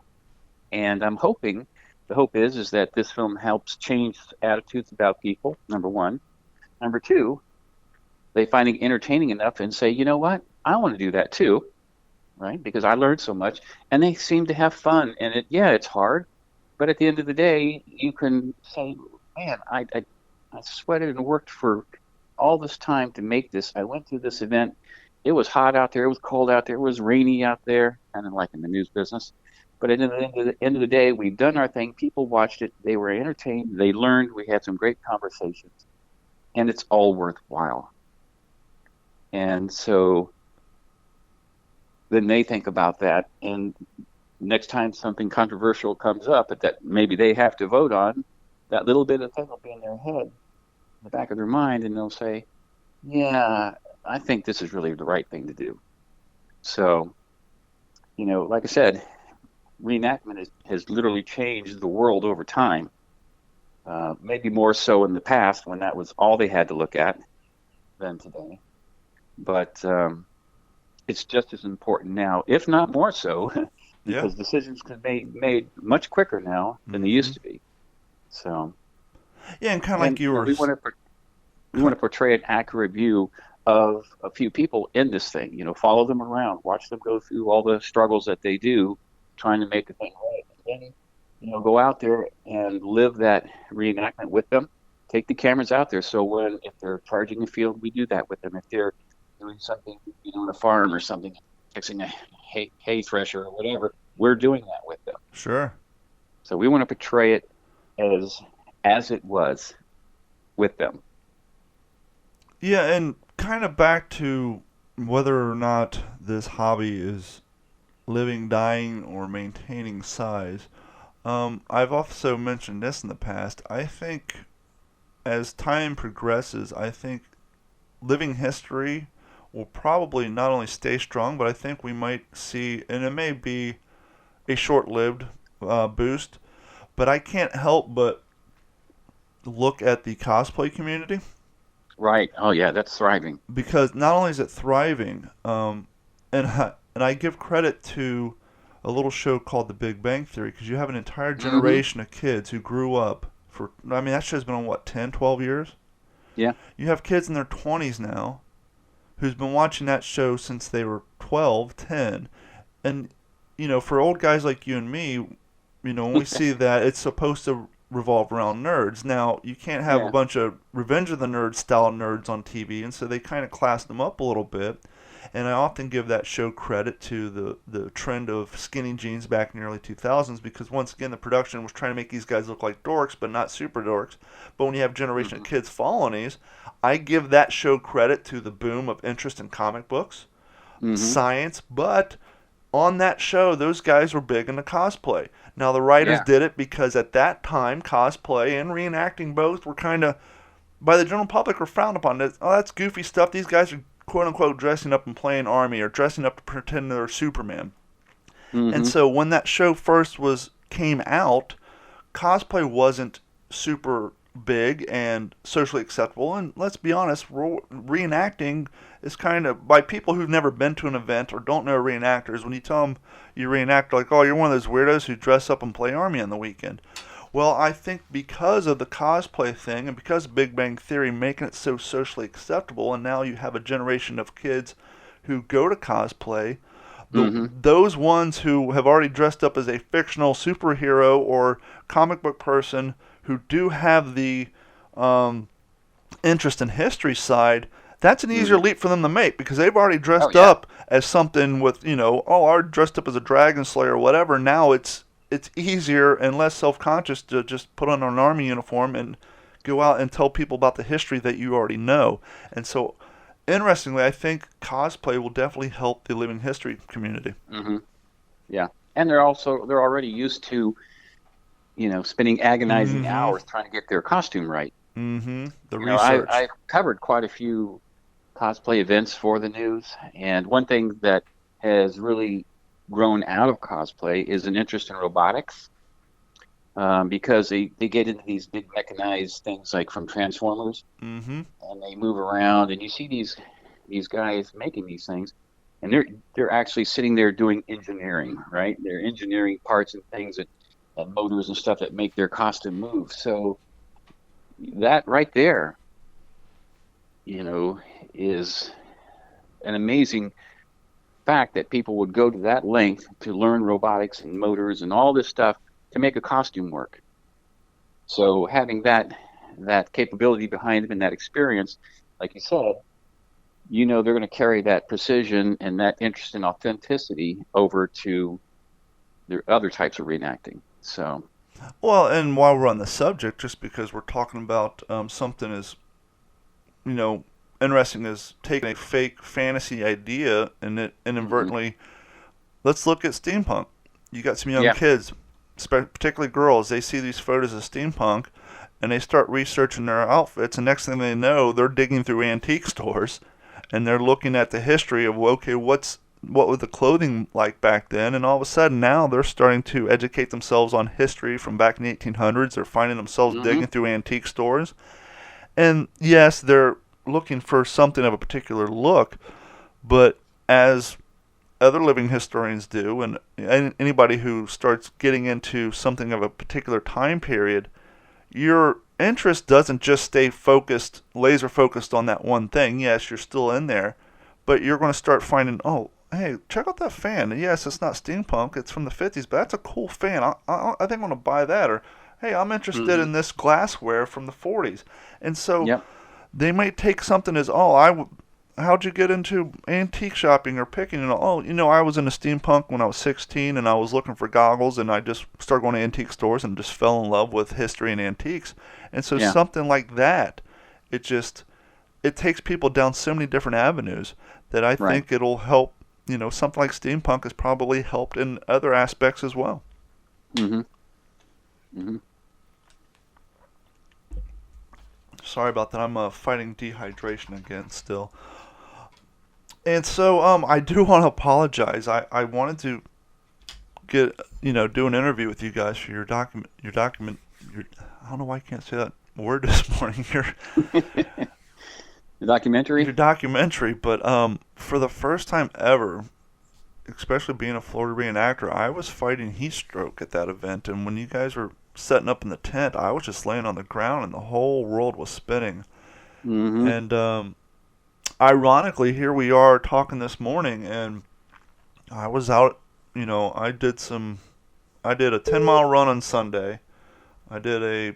And I'm hoping, the hope is that this film helps change attitudes about people, number one. Number two, they find it entertaining enough and say, you know what, I want to do that too, right? Because I learned so much. And they seem to have fun. And it's hard. But at the end of the day, you can say, man, I sweated and worked for all this time to make this. I went to this event. It was hot out there. It was cold out there. It was rainy out there, kind of like in the news business. But at the end of the day, we've done our thing. People watched it. They were entertained. They learned. We had some great conversations. And it's all worthwhile. And so then they think about that. And next time something controversial comes up that maybe they have to vote on, that little bit of thing will be in their head, in the back of their mind, and they'll say, yeah, I think this is really the right thing to do. So, you know, like I said, reenactment has literally changed the world over time. Maybe more so in the past when that was all they had to look at than today. But it's just as important now, if not more so, because decisions can be made much quicker now than they used to be. So, yeah, and kind of like you were. We want to portray an accurate view of a few people in this thing. You know, follow them around, watch them go through all the struggles that they do, trying to make the thing right. And then, you know, go out there and live that reenactment with them. Take the cameras out there. So if they're charging a field, we do that with them. If they're doing something, you know, on a farm or something, fixing a hay thresher or whatever, we're doing that with them. Sure. So we want to portray it as it was with them. Yeah, and kind of back to whether or not this hobby is living, dying, or maintaining size. I've also mentioned this in the past. I think as time progresses, I think living history will probably not only stay strong, but I think we might see, and it may be a short-lived boost, but I can't help but look at the cosplay community. Right. Oh, yeah, that's thriving. Because not only is it thriving, and I give credit to a little show called The Big Bang Theory, because you have an entire generation of kids who grew up that show's been on, 10, 12 years? Yeah. You have kids in their 20s now who's been watching that show since they were 12, 10. And, you know, for old guys like you and me, you know, when we see that, it's supposed to revolve around nerds. Now, you can't have a bunch of Revenge of the Nerds style nerds on TV, and so they kind of class them up a little bit. And I often give that show credit to the trend of skinny jeans back in the early 2000s, because once again the production was trying to make these guys look like dorks, but not super dorks. But when you have a generation of kids following these, I give that show credit to the boom of interest in comic books, science, but on that show, those guys were big into cosplay. Now, the writers did it because at that time, cosplay and reenacting both were kind of, by the general public, were frowned upon. Oh, that's goofy stuff. These guys are, quote-unquote, dressing up and playing Army or dressing up to pretend they're Superman. And so when that show first came out, cosplay wasn't super big and socially acceptable. And let's be honest, reenacting is kind of, by people who've never been to an event or don't know reenactors, when you tell them you reenact, like, oh, you're one of those weirdos who dress up and play Army on the weekend. Well, I think because of the cosplay thing and because of Big Bang Theory making it so socially acceptable, and now you have a generation of kids who go to cosplay, those ones who have already dressed up as a fictional superhero or comic book person who do have the interest in history side, that's an easier leap for them to make because they've already dressed up as something with, you know, I dressed up as a dragon slayer or whatever. Now it's easier and less self-conscious to just put on an Army uniform and go out and tell people about the history that you already know. And so, interestingly, I think cosplay will definitely help the living history community. Yeah, and they're already used to, you know, spending agonizing hours trying to get their costume right. The research. I've covered quite a few cosplay events for the news. And one thing that has really grown out of cosplay is an interest in robotics, because they get into these big mechanized things like from Transformers, Mm-hmm. and they move around, and you see these guys making these things, and they're actually sitting there doing engineering, right? They're engineering parts and things and motors and stuff that make their costume move. So that right there, is an amazing fact that people would go to that length to learn robotics and motors and all this stuff to make a costume work. So having that capability behind them and that experience, like you said, they're going to carry that precision and that interest in authenticity over to their other types of reenacting. So, Well, and while we're on the subject, just because we're talking about something as, interesting as taking a fake fantasy idea and it inadvertently, let's look at steampunk. You got some young yeah, kids, particularly girls, they see these photos of steampunk and they start researching their outfits, and next thing they know, they're digging through antique stores and they're looking at the history of, okay, what was the clothing like back then, and all of a sudden now they're starting to educate themselves on history from back in the 1800s. They're finding themselves digging through antique stores, and yes, they're looking for something of a particular look, but as other living historians do, and anybody who starts getting into something of a particular time period, your interest doesn't just stay focused, laser focused on that one thing. Yes, you're still in there, but you're going to start finding, oh, hey, check out that fan. Yes, it's not steampunk, it's from the 50s, but that's a cool fan. I think I'm going to buy that. Or, hey, I'm interested in this glassware from the 40s. And so yep, they might take something as, how'd you get into antique shopping or picking? And I was into steampunk when I was 16, and I was looking for goggles, and I just started going to antique stores and just fell in love with history and antiques. And so yeah, something like that, it takes people down so many different avenues that I right. think it'll help. Something like steampunk has probably helped in other aspects as well. Mm-hmm. Mm-hmm. Sorry about that. I'm fighting dehydration again still. And so I do want to apologize. I wanted to do an interview with you guys for your document. I don't know why I can't say that word this morning. The documentary. Your documentary, but for the first time ever, especially being a Florida reenactor, I was fighting heat stroke at that event, and when you guys were setting up in the tent, I was just laying on the ground, and the whole world was spinning. Mm-hmm. And ironically, here we are talking this morning, and I was out. I did a 10-mile run on Sunday. I did a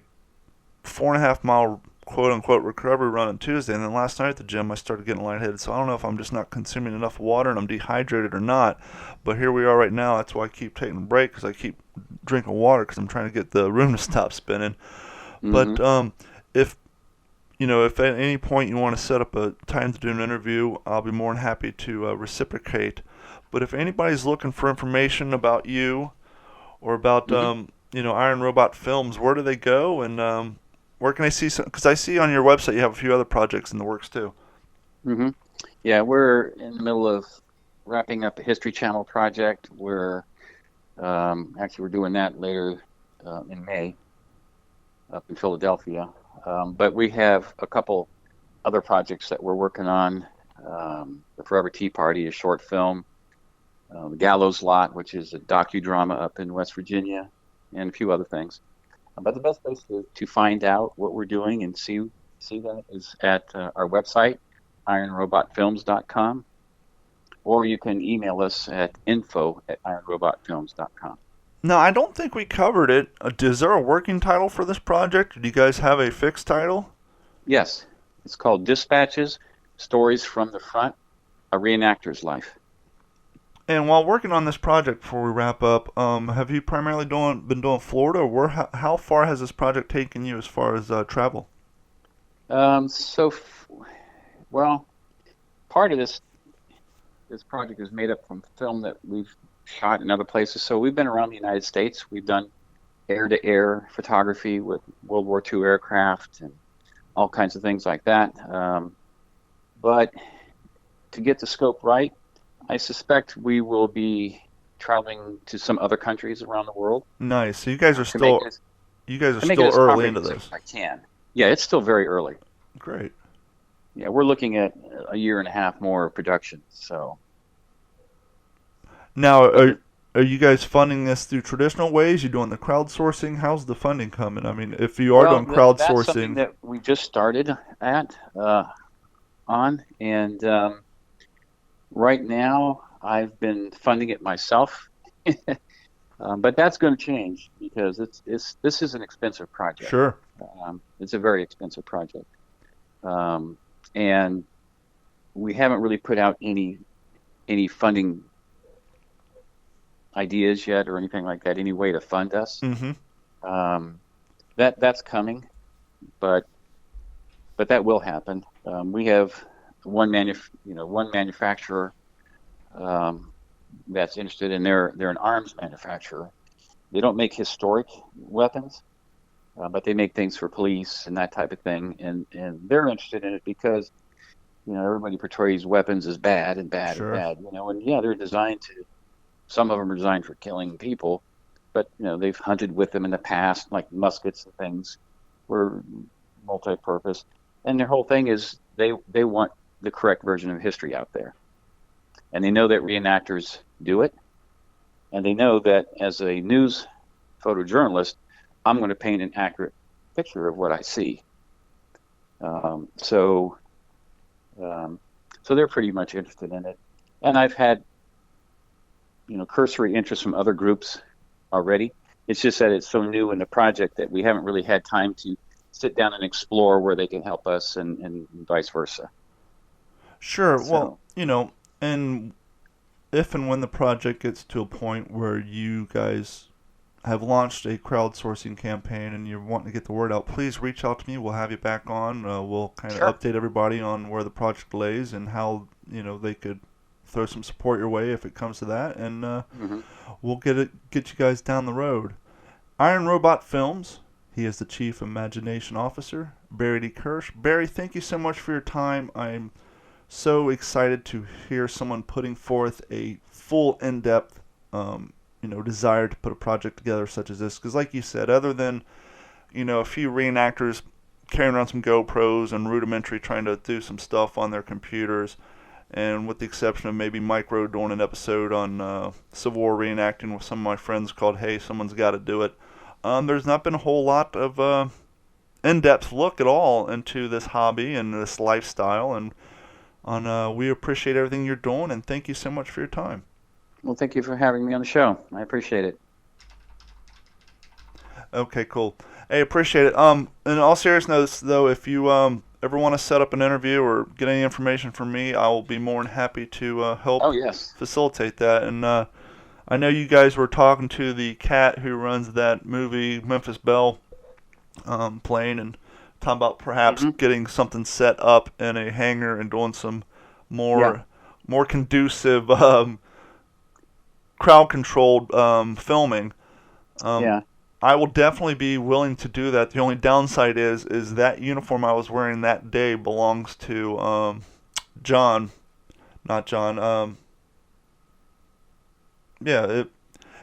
4.5-mile quote-unquote recovery run on Tuesday, and then last night at the gym I started getting lightheaded, so I don't know if I'm just not consuming enough water and I'm dehydrated or not, but here we are right now. That's why I keep taking a break, because I keep drinking water because I'm trying to get the room to stop spinning. But if at any point you want to set up a time to do an interview, I'll be more than happy to reciprocate. But if anybody's looking for information about you or about Iron Robot Films, where do they go, and where can I see some? Because I see on your website you have a few other projects in the works too. Mm-hmm. Yeah, we're in the middle of wrapping up a History Channel project. We're we're doing that later in May up in Philadelphia. But we have a couple other projects that we're working on. The Forever Tea Party, a short film. The Gallows Lot, which is a docudrama up in West Virginia, and a few other things. But the best place to find out what we're doing and see that is at our website, ironrobotfilms.com, or you can email us at info@ironrobotfilms.com. Now, I don't think we covered it. Is there a working title for this project? Or do you guys have a fixed title? Yes, it's called Dispatches, Stories from the Front, A Reenactor's Life. And while working on this project, before we wrap up, have you primarily been doing Florida, or how far has this project taken you as far as travel? Well, part of this project is made up from film that we've shot in other places. So we've been around the United States. We've done air-to-air photography with World War II aircraft and all kinds of things like that. But to get the scope right, I suspect we will be traveling to some other countries around the world Nice. So you guys are to make still it as early into comprehensive this. as I can. Yeah, it's still very early. Great. Yeah, we're looking at a year and a half more of production. So, Now, but are you guys funding this through traditional ways? You doing the crowdsourcing? How's the funding coming? I mean, if you are well, doing that's something crowdsourcing, that we just started at on, and right now I've been funding it myself. But that's going to change because this is an expensive project. sure. It's a very expensive project, and we haven't really put out any funding ideas yet or anything like that. Any way to fund us? Mm-hmm. Um, that's coming, but that will happen. We have one manufacturer that's interested in they're an arms manufacturer. They don't make historic weapons, but they make things for police and that type of thing. And they're interested in it because everybody portrays weapons as bad and bad and Sure. bad. And yeah, they're designed to. Some of them are designed for killing people, but they've hunted with them in the past, like muskets and things, were multi-purpose. And their whole thing is they want the correct version of history out there, and they know that reenactors do it, and they know that as a news photojournalist, I'm going to paint an accurate picture of what I see. So they're pretty much interested in it, and I've had cursory interest from other groups already. It's just that it's so new in the project that we haven't really had time to sit down and explore where they can help us and vice versa. Sure. So, Well, and if and when the project gets to a point where you guys have launched a crowdsourcing campaign and you're wanting to get the word out, please reach out to me. We'll have you back on. We'll kind of sure. update everybody on where the project lays and how they could throw some support your way if it comes to that, and Hmm. we'll get you guys down the road. Iron Robot Films. He is the Chief Imagination Officer, Barry D. Kirsch. Barry, thank you so much for your time. I'm so excited to hear someone putting forth a full, in-depth, desire to put a project together such as this. Because, like you said, other than a few reenactors carrying around some GoPros and rudimentary trying to do some stuff on their computers, and with the exception of maybe Micro doing an episode on Civil War reenacting with some of my friends called "Hey, Someone's Got to Do It," there's not been a whole lot of in-depth look at all into this hobby and this lifestyle, and we appreciate everything you're doing, and thank you so much for your time. Well, thank you for having me on the show. I appreciate it. Okay, cool. Hey, appreciate it. In all seriousness, though, if you ever want to set up an interview or get any information from me, I will be more than happy to help Oh, yes. facilitate that. And I know you guys were talking to the cat who runs that movie, Memphis Belle, plane, and talking about perhaps Hmm. getting something set up in a hangar and doing some Yeah. more conducive crowd-controlled filming. Um, Yeah. I will definitely be willing to do that. The only downside is that uniform I was wearing that day belongs to John, not John. Yeah,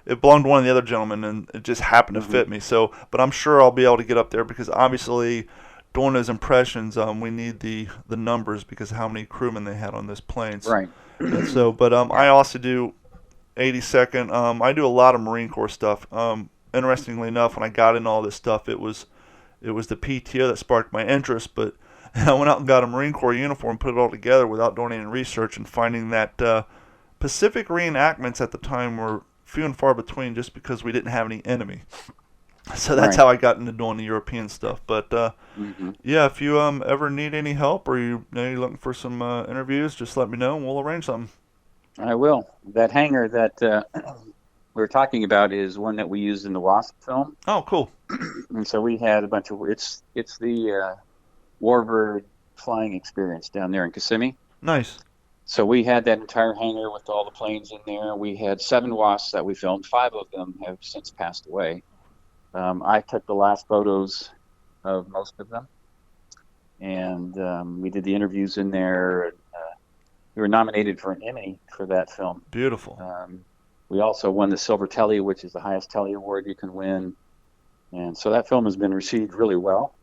it belonged to one of the other gentlemen, and it just happened to Hmm. fit me. So, but I'm sure I'll be able to get up there because obviously, doing those impressions, we need the numbers because of how many crewmen they had on this plane. Right. And so, but I Yeah. also do 82nd. I do a lot of Marine Corps stuff. Interestingly enough, when I got into all this stuff, it was the PTO that sparked my interest. But I went out and got a Marine Corps uniform, put it all together without doing any research, and finding that Pacific reenactments at the time were few and far between, just because we didn't have any enemy. So that's Right. how I got into doing the European stuff. But Hmm. yeah, if you ever need any help or you're looking for some interviews, just let me know and we'll arrange something. I will. That hangar that we were talking about is one that we used in the Wasp film, Oh, cool. and so we had a bunch of. It's the Warbird flying experience down there in Kissimmee. Nice. So we had that entire hangar with all the planes in there. We had 7 Wasps that we filmed. 5 of them have since passed away. I took the last photos of most of them. and we did the interviews in there. And, we were nominated for an Emmy for that film. Beautiful. We also won the Silver Telly, which is the highest Telly award you can win. And so that film has been received really well.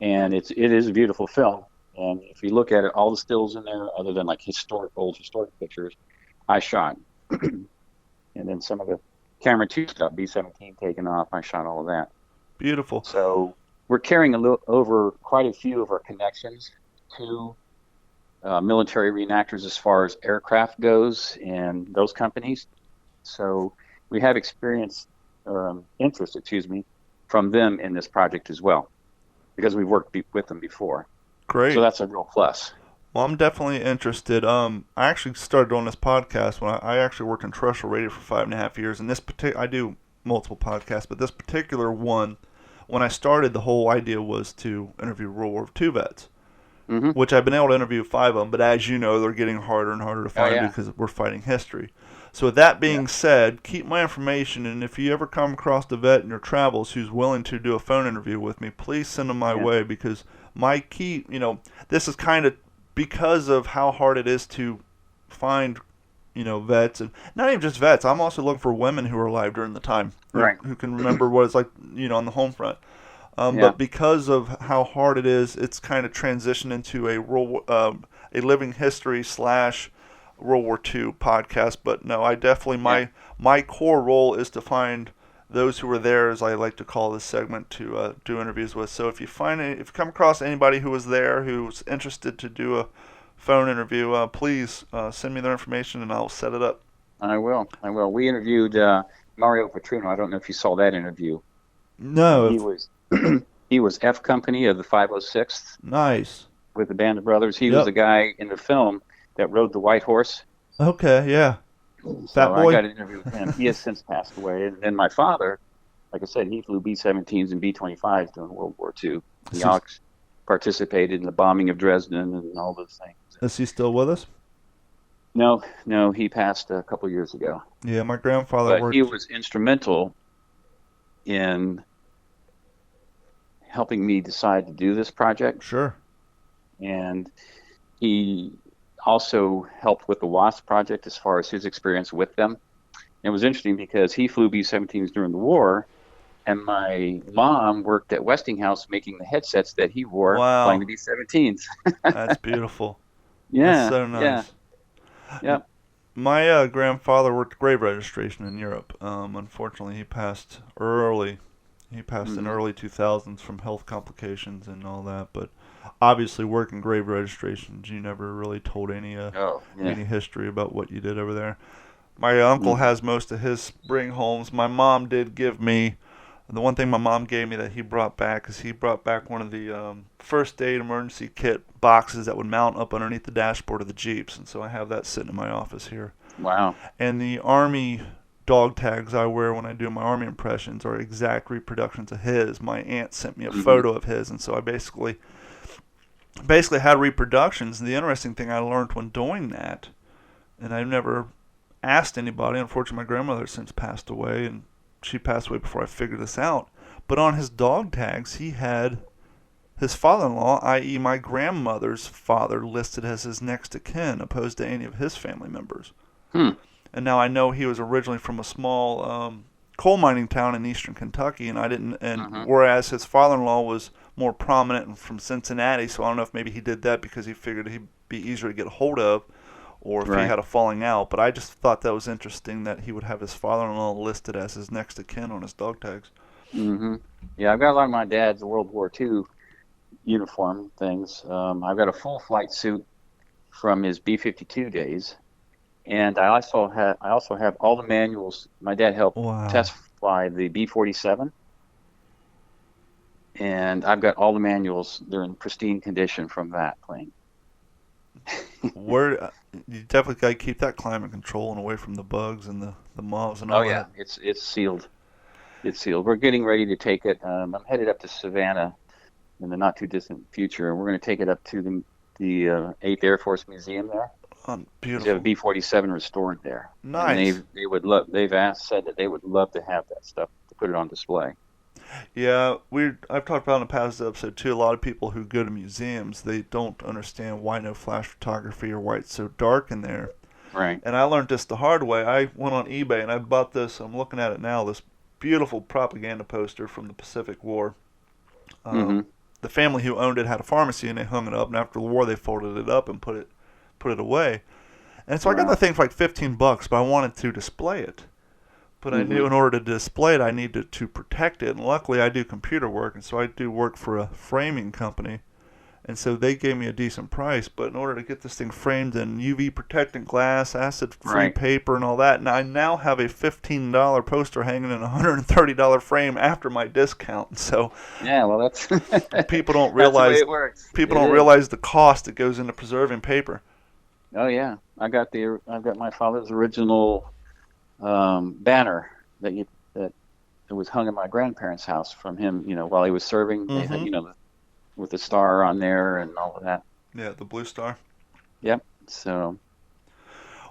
And it is a beautiful film. And if you look at it, all the stills in there, other than like old historic pictures, I shot. And then some of the camera 2 stuff, B-17 taken off, I shot all of that. Beautiful. So we're carrying over quite a few of our connections to military reenactors as far as aircraft goes and those companies. So we have interest, from them in this project as well, because we've worked with them before. Great. So that's a real plus. Well, I'm definitely interested. I actually started on this podcast when I actually worked in terrestrial radio for 5.5 years. And I do multiple podcasts, but this particular one, when I started, the whole idea was to interview World War II vets. Mm-hmm. Which I've been able to interview 5 of them, but as you know, they're getting harder and harder to find because we're fighting history. So with that being said, keep my information, and if you ever come across a vet in your travels who's willing to do a phone interview with me, please send them my way, because my key, this is kind of because of how hard it is to find, vets, and not even just vets. I'm also looking for women who are alive during the time, who can remember what it's like, on the home front. But because of how hard it is, it's kind of transitioned into a living history / World War II podcast. But no, I definitely, my core role is to find those who were there, as I like to call this segment, to do interviews with. So if you come across anybody who was there who's interested to do a phone interview, please send me their information and I'll set it up. I will. We interviewed Mario Petrino. I don't know if you saw that interview. No. He was F Company of the 506th. Nice. With the Band of Brothers. He was the guy in the film that rode the white horse. Okay, yeah. So I got an interview with him. He has since passed away. And then my father, like I said, he flew B-17s and B-25s during World War II. He participated in the bombing of Dresden and all those things. Is he still with us? No, he passed a couple years ago. Yeah, my grandfather worked. He was instrumental in helping me decide to do this project. Sure. And he also helped with the WASP project as far as his experience with them. It was interesting because he flew B-17s during the war, and my mom worked at Westinghouse making the headsets that he wore flying the B-17s. That's beautiful. Yeah. That's so nice. Yeah. My grandfather worked grave registration in Europe. Unfortunately, he passed early. He passed in early 2000s from health complications and all that. But obviously, working grave registrations, you never really told any history about what you did over there. My uncle has most of his spring homes. My mom did give me, the one thing my mom gave me that he brought back is he brought back one of the first aid emergency kit boxes that would mount up underneath the dashboard of the Jeeps. And so I have that sitting in my office here. Wow. And the Army dog tags I wear when I do my Army impressions are exact reproductions of his. My aunt sent me a photo of his, and so I basically had reproductions. And the interesting thing I learned when doing that, and I've never asked anybody, unfortunately my grandmother has since passed away, and she passed away before I figured this out, but on his dog tags he had his father-in-law, i.e. my grandmother's father, listed as his next of kin, opposed to any of his family members. And now I know he was originally from a small coal mining town in eastern Kentucky, and whereas his father-in-law was more prominent and from Cincinnati, so I don't know if maybe he did that because he figured he'd be easier to get a hold of, or if he had a falling out. But I just thought that was interesting that he would have his father-in-law listed as his next of kin on his dog tags. Yeah, I've got a lot of my dad's World War II uniform things. I've got a full flight suit from his B-52 days. And I also have all the manuals. My dad helped test fly the B-47, and I've got all the manuals. They're in pristine condition from that plane. You definitely got to keep that climate control and away from the bugs and the moths and all that. Oh yeah, it's sealed. It's sealed. We're getting ready to take it. I'm headed up to Savannah in the not too distant future, and we're going to take it up to the 8th Air Force Museum there. Beautiful. They have a B-47 restored there. Nice. And said that they would love to have that stuff to put it on display. Yeah, I've talked about in the past episode too. A lot of people who go to museums, they don't understand why no flash photography or why it's so dark in there. Right. And I learned this the hard way. I went on eBay and I bought this. I'm looking at it now. This beautiful propaganda poster from the Pacific War. The family who owned it had a pharmacy and they hung it up. And after the war, they folded it up and put it away. And so I got that thing for like $15, but I wanted to display it. But I knew in order to display it, I needed to protect it. And luckily, I do computer work, and so I do work for a framing company. And so they gave me a decent price. But in order to get this thing framed in UV protectant glass, acid-free paper, and all that, and I now have a $15 poster hanging in a $130 frame after my discount. So yeah, well, that's people don't realize that's the way it works. People don't realize the cost that goes into preserving paper. Oh yeah, I've got my father's original banner that was hung in my grandparents' house from him, while he was serving. They had, with the star on there and all of that. Yeah, the blue star. Yep. So.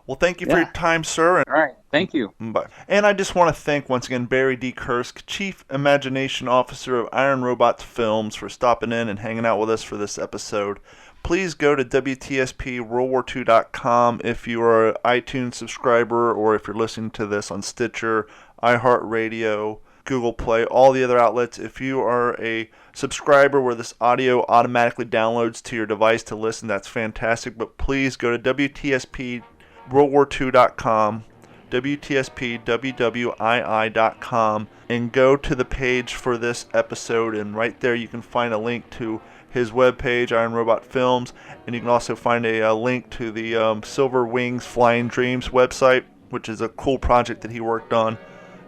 Well, thank you for your time, sir. All right. Thank you. Bye. And I just want to thank once again Barry D. Kirsch, Chief Imagination Officer of Iron Robots Films, for stopping in and hanging out with us for this episode. Please go to WTSPWorldWar2.com if you are an iTunes subscriber or if you're listening to this on Stitcher, iHeartRadio, Google Play, all the other outlets. If you are a subscriber where this audio automatically downloads to your device to listen, that's fantastic. But please go to WTSPWorldWar2.com, WTSPWWII.com, and go to the page for this episode. And right there you can find a link to his webpage, Iron Robot Films, and you can also find a link to the Silver Wings Flying Dreams website, which is a cool project that he worked on.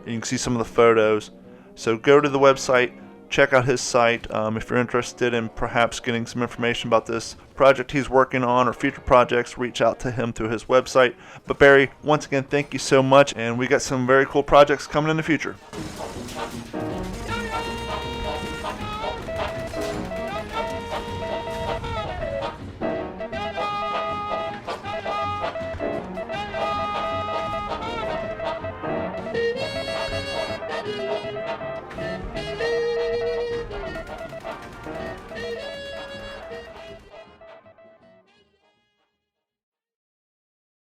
And you can see some of the photos. So go to the website, check out his site. If you're interested in perhaps getting some information about this project he's working on or future projects, reach out to him through his website. But Barry, once again, thank you so much, and we got some very cool projects coming in the future.